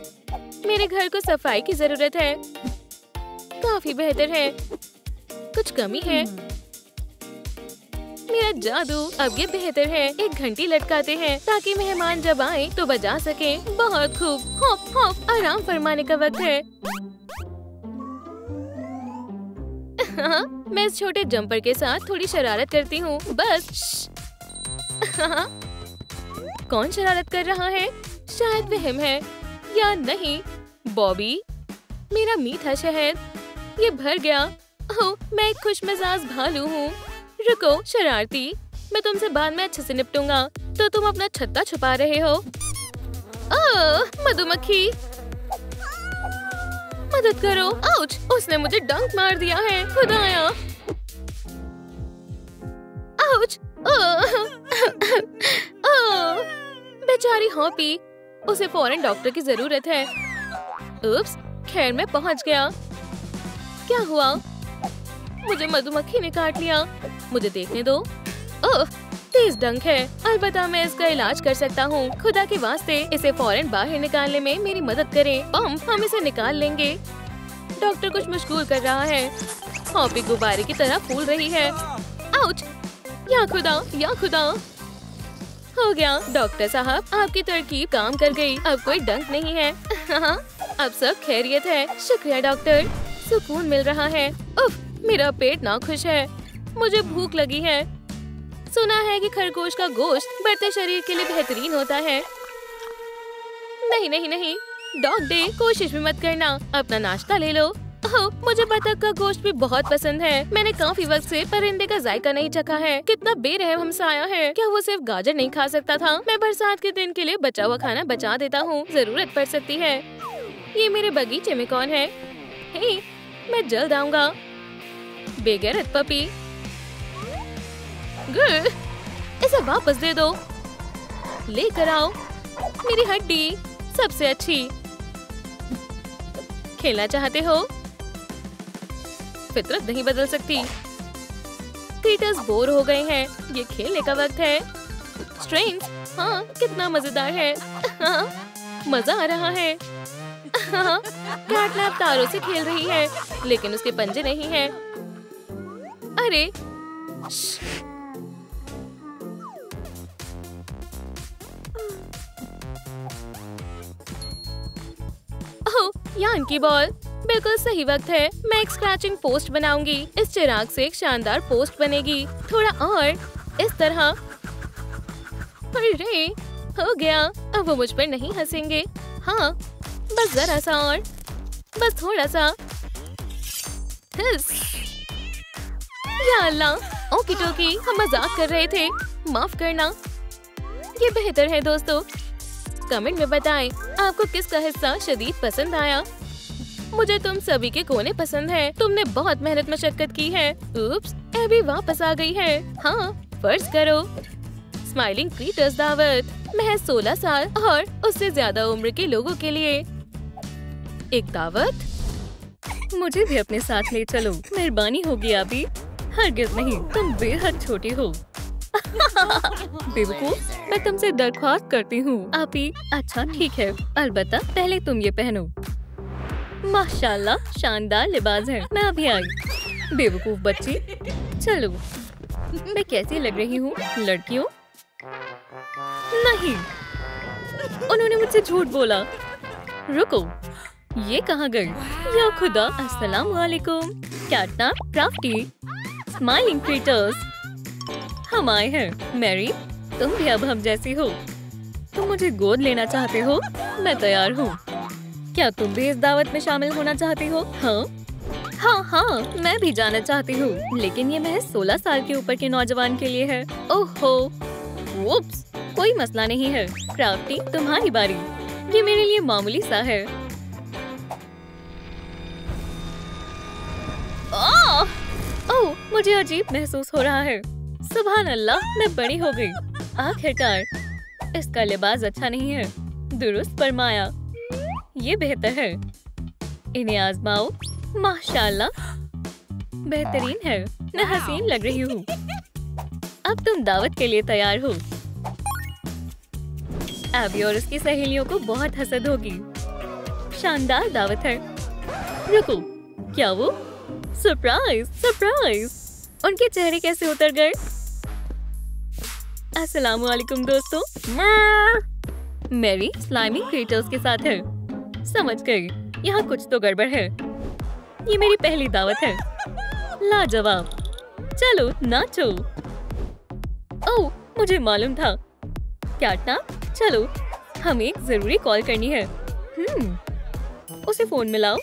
मेरे घर को सफाई की जरूरत है। काफी बेहतर है। कुछ कमी है। मेरा जादू, अब ये बेहतर है। एक घंटी लटकाते हैं ताकि मेहमान जब आए तो बजा सके। बहुत खूब। हॉप हॉप, आराम फरमाने का वक्त है। मैं इस छोटे जंपर के साथ थोड़ी शरारत करती हूँ। बस। कौन शरारत कर रहा है? शायद वहम है या नहीं। बॉबी, मेरा मीठा शहद, ये भर गया। ओह, मैं एक खुशमिजाज भालू हूँ। रुको शरारती, मैं तुमसे बाद में अच्छे से निपटूंगा। तो तुम अपना छत्ता छुपा रहे हो। मधुमक्खी, मदद करो। आउच, उसने मुझे डंक मार दिया है। खुदाया। आउच। बेचारी हॉपी, उसे फौरन डॉक्टर की जरूरत है। उप्स, खैर मैं पहुंच गया। क्या हुआ? मुझे मधुमक्खी ने काट लिया। मुझे देखने दो। ओह, तेज डंक है। अलबत्ता मैं इसका इलाज कर सकता हूँ। खुदा के वास्ते इसे फौरन बाहर निकालने में मेरी मदद करें। हम इसे निकाल लेंगे। डॉक्टर कुछ मशगूल कर रहा है। हॉपी गुब्बारे की तरह फूल रही है। आउच! या खुदा! हो गया। डॉक्टर साहब, आपकी तरकीब काम कर गई। अब कोई डंक नहीं है। अब सब खैरियत है। शुक्रिया डॉक्टर। सुकून मिल रहा है। उफ, मेरा पेट नाखुश है। मुझे भूख लगी है। सुना है कि खरगोश का गोश्त बढ़ते शरीर के लिए बेहतरीन होता है। नहीं, डॉग डे, कोशिश भी मत करना। अपना नाश्ता ले लो। ओह, मुझे बतख का गोश्त भी बहुत पसंद है। मैंने काफी वक्त से परिंदे का जायका नहीं चखा है। कितना बेरहम हमसाया है। क्या वो सिर्फ गाजर नहीं खा सकता था? मैं बरसात के दिन के लिए बचा हुआ खाना बचा देता हूँ। जरूरत पड़ सकती है। ये मेरे बगीचे में कौन है? हे, मैं जल्द आऊंगा। बेगैरत पपी, इसे वापस दे दो। लेकर आओ मेरी हड्डी, सबसे अच्छी। खेलना चाहते हो? फितरत नहीं बदल सकती। क्रीटर्स बोर हो गए हैं। ये खेलने का वक्त है। स्ट्रिंग्स, हाँ, कितना मजेदार है। मजा आ रहा है। कैटनैप तारों से खेल रही है, लेकिन उसके पंजे नहीं हैं। अरे, यहाँ की बॉल। बिल्कुल सही वक्त है। मैं एक स्क्रैचिंग पोस्ट बनाऊंगी। इस चिराग से एक शानदार पोस्ट बनेगी। थोड़ा और इस तरह। अरे हो गया। अब वो मुझ पर नहीं हंसेंगे। हाँ बस जरा सा और, बस थोड़ा सा। या अल्लाह, ओकी टोकी, हम मजाक कर रहे थे, माफ करना। ये बेहतर है दोस्तों। कमेंट में बताएं आपको किसका हिस्सा शदीद पसंद आया। मुझे तुम सभी के कोने पसंद है। तुमने बहुत मेहनत मशक्कत की है। उप्स, एबी वापस आ गई है। हाँ फर्ज करो। स्माइलिंग क्रिएटर्स दावत, महज 16 साल और उससे ज्यादा उम्र के लोगों के लिए एक दावत। मुझे भी अपने साथ ले चलो। मेहरबानी होगी अभी। हरगिज़ नहीं, तुम बेहद छोटी हो। बेवकूफ, मैं तुमसे दरख्वास्त करती हूँ। अभी अच्छा ठीक है, अलबत्ता पहले तुम ये पहनो। माशाल्लाह, शानदार लिबास है। मैं अभी आई। बेवकूफ बच्ची, चलो। मैं कैसी लग रही हूँ लड़कियों? नहीं, उन्होंने मुझसे झूठ बोला। रुको, ये कहाँ गई? या खुदा, अस्सलाम वालेकुम। कैटनैप, क्राफ्टी, स्माइलिंग क्रिएटर्स, हम आए हैं। मैरी, तुम भी अब हम जैसी हो। तुम मुझे गोद लेना चाहते हो? मैं तैयार हूँ। क्या तुम भी इस दावत में शामिल होना चाहती हो? हाँ, मैं भी जाना चाहती हूँ, लेकिन ये महज 16 साल के ऊपर के नौजवान के लिए है। ओहो, वुप्स, कोई मसला नहीं है। क्राफ्टी, तुम्हारी बारी। ये मेरे लिए मामूली सा है। ओह, मुझे अजीब महसूस हो रहा है। सुभान अल्लाह, मैं बड़ी हो गई। आखिरकार। इसका लिबास अच्छा नहीं है। दुरुस्त फरमाया। ये बेहतर है। इन्हें आजमाओ। माशाल्लाह, बेहतरीन है। मैं हसीन लग रही हूँ। अब तुम दावत के लिए तैयार हो। एबी और उसकी सहेलियों को बहुत हसद होगी। शानदार दावत है। रुको, क्या वो? Surprise, surprise! उनके चेहरे कैसे उतर गए? अस्सलाम वालेकुम दोस्तों। मैरी स्लाइमिंग क्रिएटर्स के साथ है। समझ गई, यहाँ कुछ तो गड़बड़ है। ये मेरी पहली दावत है। लाजवाब। चलो नाचो। ओह, मुझे मालूम था। कैटनैप, चलो, हमें एक जरूरी कॉल करनी है। उसे फोन मिलाओ।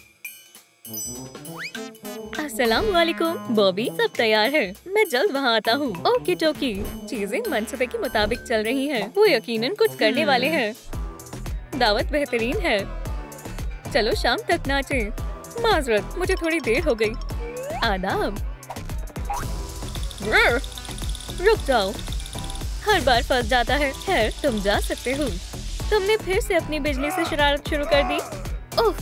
अस्सलाम वालेकुम। बॉबी, सब तैयार है। मैं जल्द वहाँ आता हूँ। ओके टोकी। चीजें मनसूबे के मुताबिक चल रही हैं। वो यकीनन कुछ करने वाले हैं। दावत बेहतरीन है। चलो शाम तक नाचे। माजरत, मुझे थोड़ी देर हो गई। आदाब। रुक जाओ, हर बार फंस जाता है। खैर, तुम जा सकते हो। तुमने फिर से अपनी बिजली से शरारत शुरू कर दी। ओह,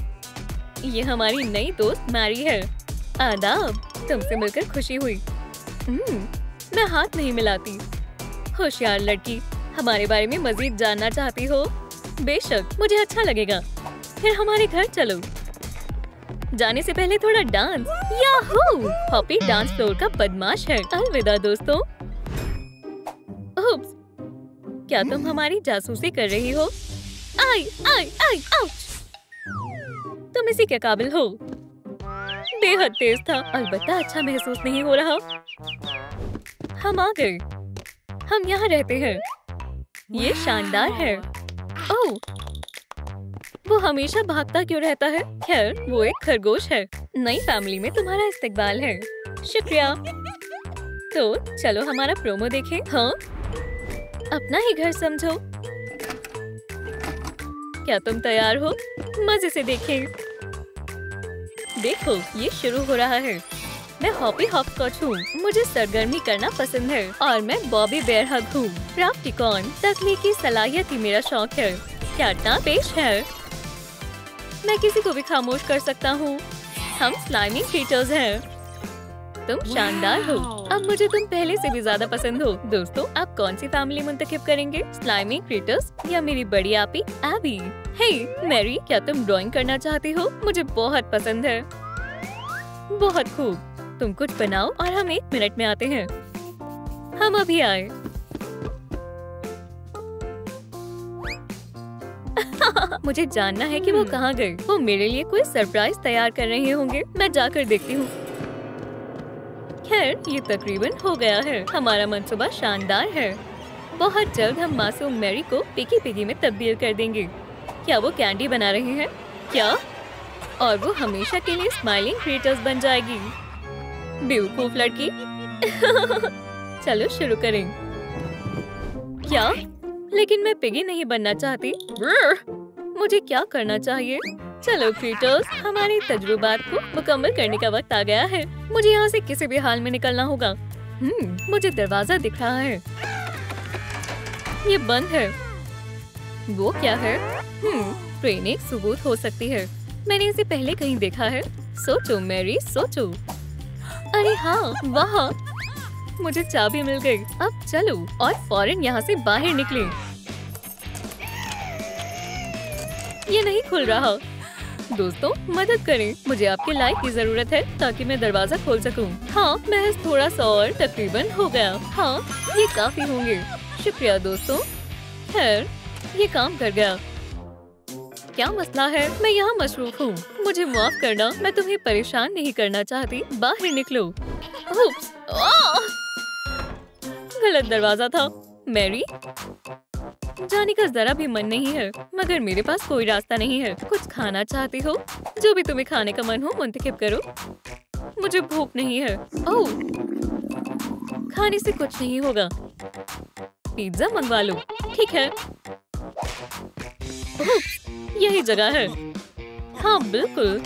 ये हमारी नई दोस्त मैरी है। आदाब, तुमसे मिलकर खुशी हुई। मैं हाथ नहीं मिलाती। होशियार लड़की, हमारे बारे में मजीद जानना चाहती हो? बेशक, मुझे अच्छा लगेगा। फिर हमारे घर चलो। जाने से पहले थोड़ा dance. Yahoo! Hoppy dance floor का बदमाश है। अलविदा दोस्तों। उप्स, क्या तुम हमारी जासूसी कर रही हो? आई आई आई आउच! तुम इसी के काबिल हो। बेहद तेज था। अलबत्ता अच्छा महसूस नहीं हो रहा। हम आ गए। हम यहाँ रहते हैं। ये शानदार है। ओह, वो हमेशा भागता क्यों रहता है? खैर, वो एक खरगोश है। नई फैमिली में तुम्हारा इस्तकबाल है। शुक्रिया। तो चलो हमारा प्रोमो देखें। हाँ, अपना ही घर समझो। क्या तुम तैयार हो? मजे से देखें। देखो, ये शुरू हो रहा है। मैं हॉपी हॉपस्कॉच हूँ। मुझे सरगर्मी करना पसंद है और मैं बॉबी बेयर हग हूँ। क्राफ्टिकॉन, तकनीकी सलाहियत ही मेरा शौक है। क्या पेश है? मैं किसी को भी खामोश कर सकता हूँ। हम स्लाइमिंग क्रिएटर्स हैं। तुम शानदार हो। अब मुझे तुम पहले से भी ज्यादा पसंद हो। दोस्तों, आप कौन सी फैमिली मुंतखब करेंगे? स्लाइमिंग क्रिएटर्स या मेरी बड़ी आपी एबी? हे मैरी, क्या तुम ड्राइंग करना चाहती हो? मुझे बहुत पसंद है। बहुत खूब। तुम कुछ बनाओ और हम 1 मिनट में आते हैं। हम अभी आए। मुझे जानना है कि वो कहाँ गए। वो मेरे लिए कोई सरप्राइज तैयार कर रहे होंगे। मैं जाकर देखती हूँ। खैर, ये तकरीबन हो गया है। हमारा मंसूबा शानदार है। बहुत जल्द हम मासूम मैरी को पिगी पिगी में तब्दील कर देंगे। क्या वो कैंडी बना रहे हैं? क्या? और वो हमेशा के लिए स्माइलिंग क्रिएटर्स बन जाएगी। बेवकूफ लड़की। चलो शुरू करें। क्या? लेकिन मैं पिगी नहीं बनना चाहती। मुझे क्या करना चाहिए? चलो क्रिएटर्स, हमारे तजुर्बात को मुकम्मल करने का वक्त आ गया है। मुझे यहाँ से किसी भी हाल में निकलना होगा। मुझे दरवाजा दिख रहा है। ये बंद है। वो क्या है? ट्रेन एक सबूत हो सकती है। मैंने इसे पहले कहीं देखा है। सोचो मैरी, सोचो। अरे हाँ, वहाँ। मुझे चाबी मिल गई। अब चलो और फौरन यहाँ से बाहर निकले। ये नहीं खुल रहा। दोस्तों, मदद करें। मुझे आपके लाइट की जरूरत है ताकि मैं दरवाजा खोल सकूं। हाँ, महज थोड़ा सा और, तकरीबन हो गया। हाँ, ये काफी होंगे। शुक्रिया दोस्तों। खैर, ये काम कर गया। क्या मसला है? मैं यहाँ मसरूफ हूँ। मुझे माफ करना, मैं तुम्हें परेशान नहीं करना चाहती। बाहर निकलो। उप्स, गलत दरवाजा था। मैरी, जाने का जरा भी मन नहीं है, मगर मेरे पास कोई रास्ता नहीं है। कुछ खाना चाहती हो? जो भी तुम्हें खाने का मन हो मुंतखब करो। मुझे भूख नहीं है। ओह, खाने से कुछ नहीं होगा। पिज्जा मंगवा लो। ठीक है। यही जगह है। हाँ बिल्कुल।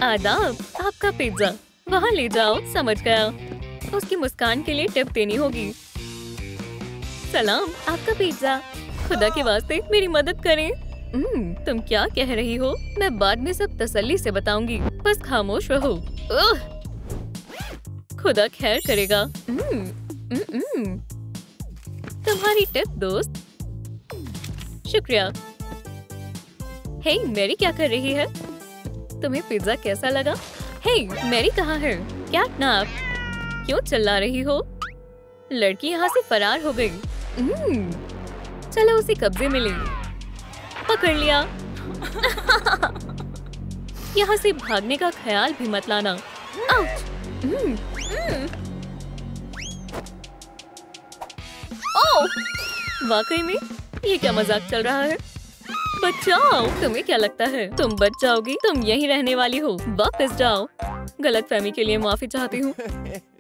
आदाब, आपका पिज्जा। वहाँ ले जाओ। समझ गया। उसकी मुस्कान के लिए टिप देनी होगी। सलाम, आपका पिज्जा। खुदा के वास्ते मेरी मदद करें। तुम क्या कह रही हो? मैं बाद में सब तसल्ली से बताऊंगी। बस खामोश रहो। खुदा खैर करेगा। तुम्हारी टिप दोस्त। शुक्रिया। हे मैरी, क्या कर रही है? तुम्हें पिज्जा कैसा लगा? हे मैरी कहाँ है? कैटनैप, क्यों चिल्ला रही हो? लड़की यहाँ से फरार हो गई। चलो उसे कब्जे में ले। पकड़ लिया। यहाँ से भागने का ख्याल भी मत लाना। आउच! ओह! वाकई में ये क्या मजाक चल रहा है? बचाओ! तुम्हें क्या लगता है तुम बच जाओगी? तुम यहीं रहने वाली हो। वापस जाओ। गलतफहमी के लिए माफी चाहती हूँ।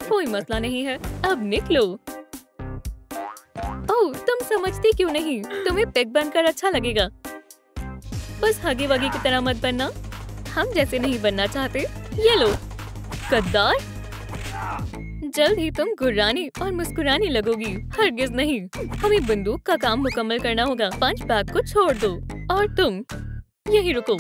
कोई मसला नहीं है। अब निकलो। ओह, तुम समझती क्यों नहीं? तुम्हें पिग बनकर अच्छा लगेगा। बस हगी वगी की तरह मत बनना। हम जैसे नहीं बनना चाहते। ये लो। गद्दार। जल्द ही तुम गुर्रानी और मुस्कुराने लगोगी। हरगिज नहीं। हमें बंदूक का काम मुकम्मल करना होगा। पंच बैग को छोड़ दो और तुम यहीं रुको।